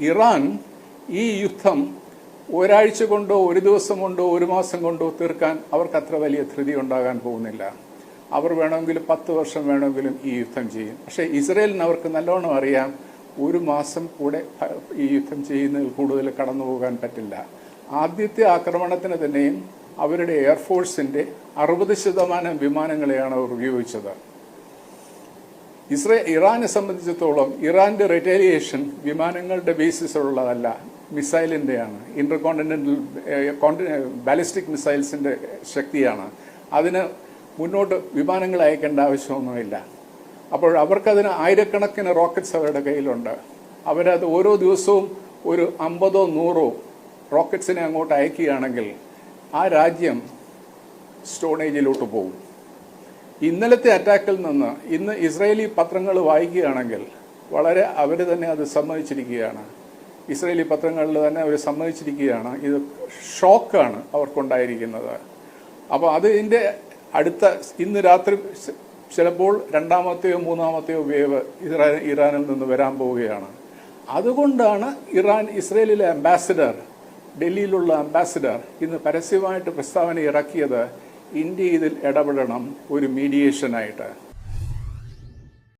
Iran ഈ യുദ്ധം ഒരാഴ്ച കൊണ്ടോ ഒരു ദിവസം കൊണ്ടോ ഒരു മാസം കൊണ്ടോ തീർക്കാൻ അവർക്ക് അത്ര വലിയ ധൃതി ഉണ്ടാകാൻ പോകുന്നില്ല. അവർ വേണമെങ്കിലും 10 വർഷം വേണമെങ്കിലും ഈ യുദ്ധം ചെയ്യും. പക്ഷേ ഇസ്രയേലിന് അവർക്ക് നല്ലോണം അറിയാം, ഒരു മാസം കൂടെ ഈ യുദ്ധം ചെയ്യുന്നതിൽ കൂടുതൽ കടന്നു പോകാൻ പറ്റില്ല. ആദ്യത്തെ ആക്രമണത്തിന് തന്നെയും അവരുടെ എയർഫോഴ്സിൻ്റെ 60% വിമാനങ്ങളെയാണ് അവർ ഉപയോഗിച്ചത്. ഇറാനെ സംബന്ധിച്ചിടത്തോളം ഇറാന്റെ റിറ്റാലിയേഷൻ വിമാനങ്ങളുടെ ബേസിസുള്ളതല്ല, മിസൈലിൻ്റെയാണ്. ഇന്റർകോണ്ടിനെന്റൽ ബാലിസ്റ്റിക് മിസൈൽസിൻ്റെ ശക്തിയാണ്. അതിന് മുന്നോട്ട് വിമാനങ്ങൾ അയക്കേണ്ട ആവശ്യമൊന്നുമില്ല. അപ്പോൾ അവർക്കതിന് ആയിരക്കണക്കിന് റോക്കറ്റ്സ് അവരുടെ കയ്യിലുണ്ട്. അവരത് ഓരോ ദിവസവും ഒരു 50 or 100 റോക്കറ്റ്സിനെ അങ്ങോട്ട് അയക്കുകയാണെങ്കിൽ ആ രാജ്യം സ്റ്റോൺ ഏജിലോട്ട് പോകും. ഇന്നലത്തെ അറ്റാക്കിൽ നിന്ന് ഇന്ന് ഇസ്രായേലി പത്രങ്ങൾ വായിക്കുകയാണെങ്കിൽ വളരെ അവർ തന്നെ അത് സമ്മതിച്ചിരിക്കുകയാണ്. ഇസ്രായേലി പത്രങ്ങളിൽ തന്നെ അവർ സമ്മതിച്ചിരിക്കുകയാണ്, ഇത് ഷോക്കാണ് അവർക്കുണ്ടായിരിക്കുന്നത്. അപ്പോൾ അതിൻ്റെ അടുത്ത ഇന്ന് രാത്രി ചിലപ്പോൾ 2ാമത്തെയോ 3ാമത്തെയോ വേവ് ഇറാനിൽ നിന്ന് വരാൻ പോവുകയാണ്. അതുകൊണ്ടാണ് ഇസ്രായേലിലെ അംബാസിഡർ, ഡൽഹിയിലുള്ള അംബാസിഡർ ഇന്ന് പരസ്യമായിട്ട് പ്രസ്താവന ഇറക്കിയത്, ഇന്ത്യ ഇതിൽ ഇടപെടണം ഒരു മീഡിയേഷനായിട്ട്.